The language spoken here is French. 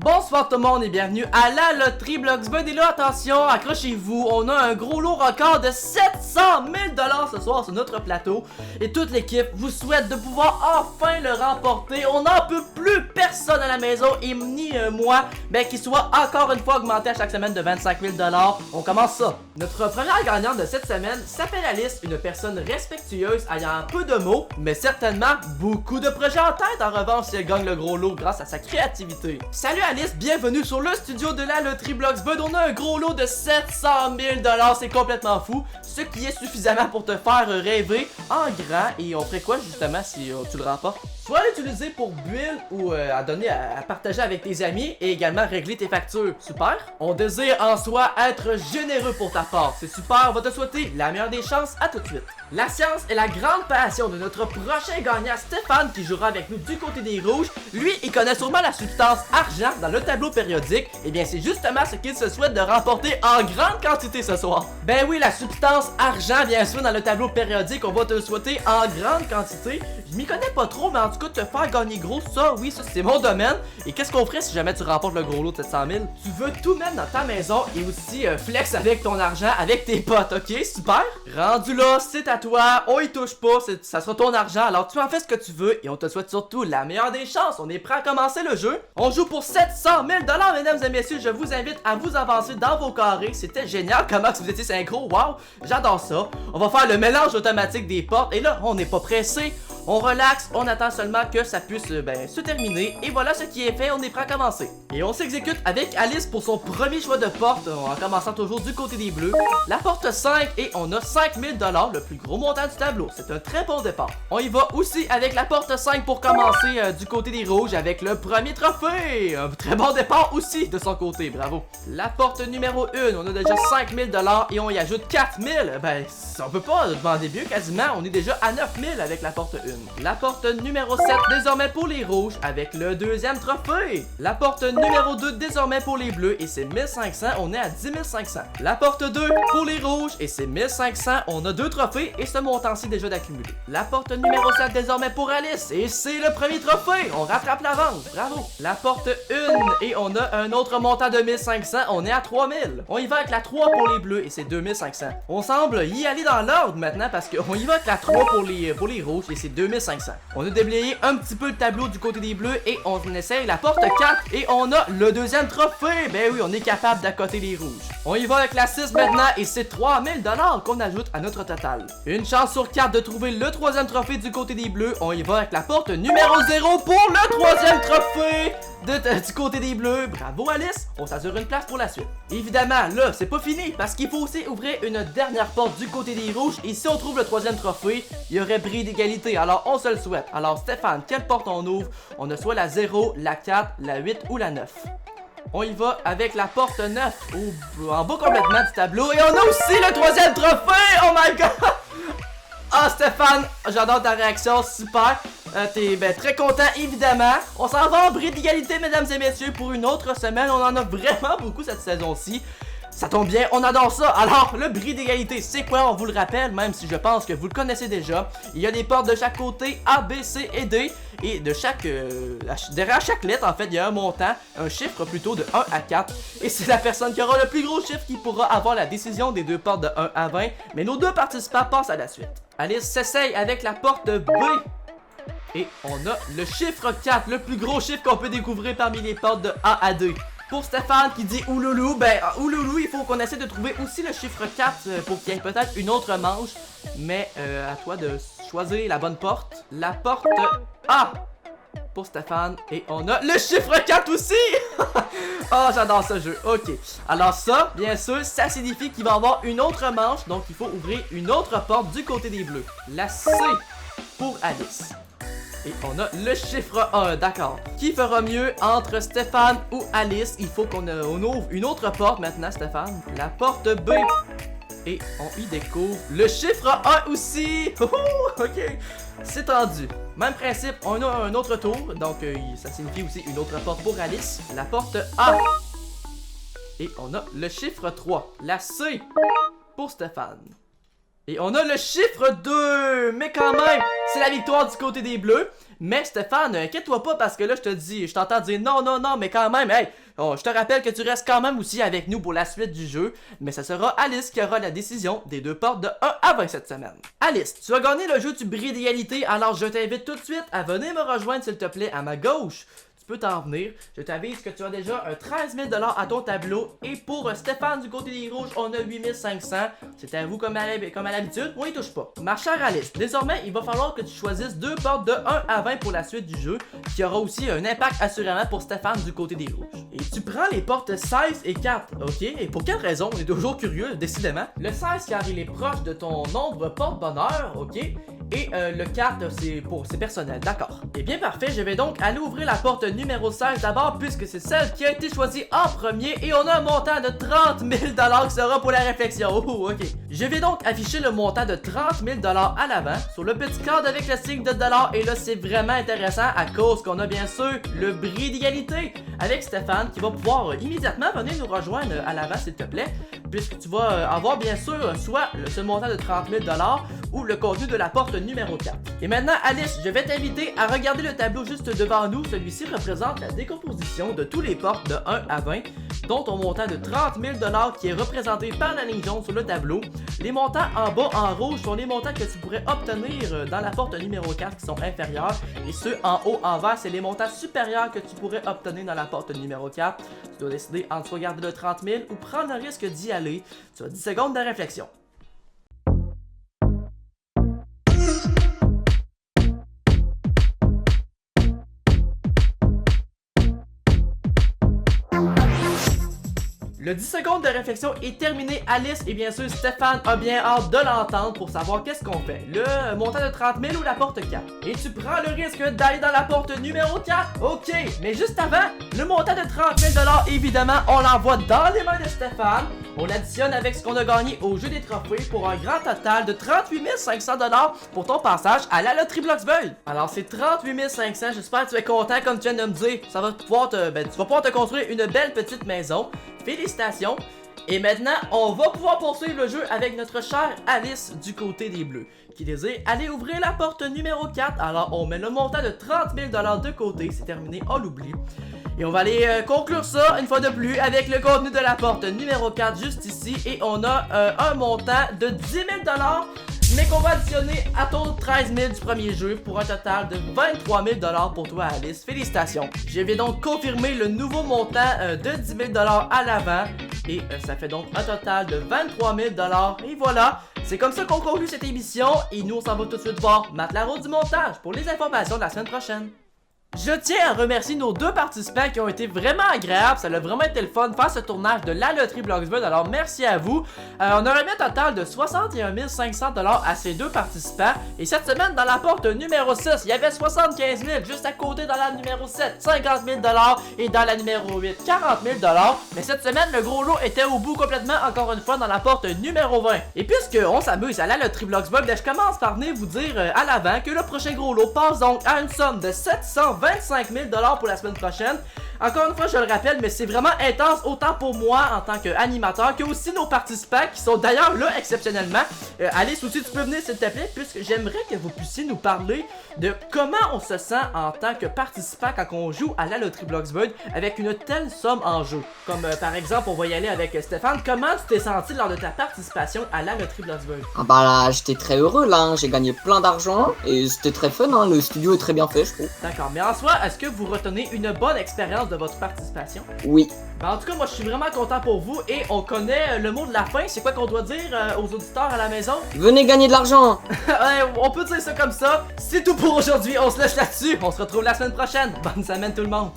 Bonsoir tout le monde et bienvenue à la loterie Bloxburg. Et là, attention, accrochez-vous, on a un gros lot record de 700 000 $ ce soir sur notre plateau. Et toute l'équipe vous souhaite de pouvoir enfin le remporter. On n'en peut plus, personne à la maison et ni moi, qui soit encore une fois augmenté à chaque semaine de 25 000 $. On commence ça. Notre première gagnante de cette semaine s'appelle Alice, une personne respectueuse ayant peu de mots, mais certainement beaucoup de projets en tête. En revanche, si elle gagne le gros lot grâce à sa créativité. Salut Alice, bienvenue sur le studio de la loterie Bloxburg. On a un gros lot de 700 000 $, c'est complètement fou. Ce qui est suffisamment pour te faire rêver en grand. Et on ferait quoi justement si tu le remportes? Soit l'utiliser pour build ou à donner à partager avec tes amis et également régler tes factures. Super. On désire en soi être généreux pour ta part. C'est super, on va te souhaiter la meilleure des chances. À tout de suite. La science est la grande passion de notre prochain gagnant Stéphane qui jouera avec nous du côté des rouges. Lui, il connaît sûrement la substance argent dans le tableau périodique. Et bien c'est justement ce qu'il se souhaite de remporter en grande quantité ce soir. Ben oui, la substance argent bien sûr dans le tableau périodique, on va te le souhaiter en grande quantité. Je m'y connais pas trop, mais en tout cas te faire gagner gros, ça oui, ça c'est mon domaine. Et qu'est-ce qu'on ferait si jamais tu remportes le gros lot de 700 000? Tu veux tout mettre dans ta maison et aussi flex avec ton argent, avec tes potes, ok? Super! Rendu là, c'est à toi, on y touche pas, ça sera ton argent, alors tu en fais ce que tu veux et on te souhaite surtout la meilleure des chances. On est prêt à commencer le jeu. On joue pour 700 000 $, mesdames et messieurs. Je vous invite à vous avancer dans vos carrés. C'était génial comment vous étiez synchro, wow! J'adore ça. On va faire le mélange automatique des portes et là, on n'est pas pressé. On relaxe, on attend seulement que ça puisse se terminer. Et voilà ce qui est fait, on est prêt à commencer. Et on s'exécute avec Alice pour son premier choix de porte, en commençant toujours du côté des bleus. La porte 5 et on a 5 000 $, le plus gros montant du tableau. C'est un très bon départ. On y va aussi avec la porte 5 pour commencer du côté des rouges avec le premier trophée. Un très bon départ aussi de son côté, bravo. La porte numéro 1, on a déjà 5 000 $ et on y ajoute 4 000. On peut pas demander mieux quasiment, on est déjà à 9 000 avec la porte 1. La porte numéro 7 désormais pour les rouges avec le deuxième trophée. La porte numéro 2 désormais pour les bleus et c'est 1500, on est à 10 500. La porte 2 pour les rouges et c'est 1500, on a 2 trophées et ce montant-ci déjà d'accumuler. La porte numéro 7 désormais pour Alice et c'est le premier trophée, on rattrape l'avance, bravo. La porte 1 et on a un autre montant de 1500, on est à 3000. On y va avec la 3 pour les bleus et c'est 2500. On semble y aller dans l'ordre maintenant parce qu'on y va avec la 3 pour les rouges et c'est 2500. On a déblayé un petit peu le tableau du côté des bleus et on essaye la porte 4 et on a le deuxième trophée. Ben oui, on est capable d'accoter les rouges. On y va avec la 6 maintenant et c'est 3000 $ qu'on ajoute à notre total. Une chance sur 4 de trouver le troisième trophée du côté des bleus. On y va avec la porte numéro 0 pour le troisième trophée du côté des bleus. Bravo Alice, on s'assure une place pour la suite. Évidemment, là, c'est pas fini parce qu'il faut aussi ouvrir une dernière porte du côté des rouges et si on trouve le troisième trophée, il y aurait bris d'égalité. Alors on se le souhaite. Alors Stéphane, quelle porte on ouvre? On a soit la 0, la 4, la 8 ou la 9. On y va avec la porte 9 en bas complètement du tableau et on a aussi le troisième trophée. Oh my god! Ah Stéphane, j'adore ta réaction, super. T'es très content évidemment. On s'en va en bris d'égalité mesdames et messieurs pour une autre semaine. On en a vraiment beaucoup cette saison-ci. Ça tombe bien, on adore ça. Alors, le bris d'égalité, c'est quoi? On vous le rappelle, même si je pense que vous le connaissez déjà. Il y a des portes de chaque côté, A, B, C et D. Et de derrière chaque lettre, en fait, il y a un montant, un chiffre plutôt de 1 à 4. Et c'est la personne qui aura le plus gros chiffre qui pourra avoir la décision des deux portes de 1 à 20. Mais nos deux participants passent à la suite. Alice s'essaye avec la porte B. Et on a le chiffre 4, le plus gros chiffre qu'on peut découvrir parmi les portes de A à D. Pour Stéphane qui dit ouloulou, ouloulou, il faut qu'on essaie de trouver aussi le chiffre 4 pour qu'il y ait peut-être une autre manche. Mais à toi de choisir la bonne porte. La porte A pour Stéphane. Et on a le chiffre 4 aussi. Oh, j'adore ce jeu. Ok. Alors ça, bien sûr, ça signifie qu'il va y avoir une autre manche. Donc il faut ouvrir une autre porte du côté des bleus. La C pour Alice. Et on a le chiffre 1, d'accord. Qui fera mieux entre Stéphane ou Alice? Il faut qu'on ouvre une autre porte maintenant, Stéphane. La porte B. Et on y découvre le chiffre 1 aussi. Ok, c'est tendu. Même principe, on a un autre tour. Donc ça signifie aussi une autre porte pour Alice. La porte A. Et on a le chiffre 3. La C pour Stéphane. Et on a le chiffre 2. Mais quand même, c'est la victoire du côté des Bleus. Mais Stéphane, inquiète-toi pas parce que là, je t'entends dire non, non, non, mais quand même, hey, je te rappelle que tu restes quand même aussi avec nous pour la suite du jeu. Mais ça sera Alice qui aura la décision des deux portes de 1 à 20 cette semaine. Alice, tu as gagné le jeu du bris d'égalité, alors je t'invite tout de suite à venir me rejoindre s'il te plaît à ma gauche. Tu peux t'en venir. Je t'avise que tu as déjà un 13 000 $ à ton tableau. Et pour Stéphane du côté des rouges, on a 8 500. C'est à vous comme à l'habitude. On y touche pas. Ma chère Alice, désormais, il va falloir que tu choisisses deux portes de 1 à 20 pour la suite du jeu, qui aura aussi un impact assurément pour Stéphane du côté des rouges. Et tu prends les portes 16 et 4, ok? Et pour quelle raison? On est toujours curieux, décidément. Le 16 car il est proche de ton nombre porte-bonheur, ok? Et le 4, c'est personnel, d'accord. Et bien parfait, je vais donc aller ouvrir la porte numéro 16 d'abord, puisque c'est celle qui a été choisie en premier. Et on a un montant de 30 000 $ qui sera pour la réflexion. Oh, ok. Je vais donc afficher le montant de 30 000 $ à l'avant, sur le petit cadre avec le signe de dollar. Et là, c'est vraiment intéressant à cause qu'on a bien sûr le bris d'égalité avec Stéphane qui va pouvoir immédiatement venir nous rejoindre à l'avant, s'il te plaît. Puisque tu vas avoir bien sûr soit ce montant de 30 000 $ ou le contenu de la porte numéro 4. Et maintenant, Alice, je vais t'inviter à regarder le tableau juste devant nous. Celui-ci représente la décomposition de tous les portes de 1 à 20, dont ton montant de 30 000 $ qui est représenté par la ligne jaune sur le tableau. Les montants en bas en rouge sont les montants que tu pourrais obtenir dans la porte numéro 4 qui sont inférieurs. Et ceux en haut en vert, c'est les montants supérieurs que tu pourrais obtenir dans la porte numéro 4. Tu dois décider entre soit garder le 30 000 ou prendre le risque d'y aller. Tu as 10 secondes de réflexion. Le 10 secondes de réflexion est terminé, Alice, et bien sûr Stéphane a bien hâte de l'entendre pour savoir qu'est-ce qu'on fait. Le montant de 30 000 ou la porte 4? Et tu prends le risque d'aller dans la porte numéro 4? Ok, mais juste avant, le montant de 30 000 $, évidemment, on l'envoie dans les mains de Stéphane. On l'additionne avec ce qu'on a gagné au jeu des trophées pour un grand total de 38 500 $ pour ton passage à la loterie Bloxburg. Alors c'est 38 500, j'espère que tu es content comme tu viens de me dire. Ça va pouvoir tu vas pouvoir te construire une belle petite maison. Félicitations! Et maintenant, on va pouvoir poursuivre le jeu avec notre chère Alice du côté des Bleus, qui désire aller ouvrir la porte numéro 4. Alors, on met le montant de 30 000 $ de côté, c'est terminé, on l'oublie. Et on va aller conclure ça, une fois de plus, avec le contenu de la porte numéro 4, juste ici. Et on a un montant de 10 000 $, mais qu'on va additionner à ton 13 000 du premier jeu pour un total de 23 000 $ pour toi, Alice. Félicitations! Je vais donc confirmer le nouveau montant de 10 000 $ à l'avant. Et ça fait donc un total de 23 000 $. Et voilà, c'est comme ça qu'on conclut cette émission. Et nous, on s'en va tout de suite voir Matt Laro du montage pour les informations de la semaine prochaine. Je tiens à remercier nos deux participants qui ont été vraiment agréables. Ça a vraiment été le fun de faire ce tournage de la loterie Bloxburg. Alors merci à vous. On a remis un total de 61 500 $ à ces deux participants. Et cette semaine, dans la porte numéro 6, il y avait 75 000. Juste à côté, dans la numéro 7, 50 000 $. Et dans la numéro 8, 40 000 $. Mais cette semaine, le gros lot était au bout complètement, encore une fois, dans la porte numéro 20. Et puisqu'on s'amuse à la loterie Bloxburg, je commence par venir vous dire à l'avant que le prochain gros lot passe donc à une somme de 725 000 $ pour la semaine prochaine. Encore une fois, je le rappelle, mais c'est vraiment intense, autant pour moi en tant qu'animateur que aussi nos participants qui sont d'ailleurs là exceptionnellement. Alice aussi, tu peux venir s'il te plaît, puisque j'aimerais que vous puissiez nous parler de comment on se sent en tant que participant quand on joue à la loterie Bloxburg avec une telle somme en jeu. Comme par exemple, on va y aller avec Stéphane. Comment tu t'es senti lors de ta participation à la loterie Bloxburg? Ah bah là, j'étais très heureux là, hein. J'ai gagné plein d'argent et c'était très fun, hein. Le studio est très bien fait, je trouve. D'accord, mais en soi, est-ce que vous retenez une bonne expérience de votre participation? Oui. Ben, en tout cas, moi je suis vraiment content pour vous et on connaît le mot de la fin. C'est quoi qu'on doit dire aux auditeurs à la maison? Venez gagner de l'argent. On peut dire ça comme ça. C'est tout pour aujourd'hui, on se laisse là-dessus. On se retrouve la semaine prochaine. Bonne semaine tout le monde.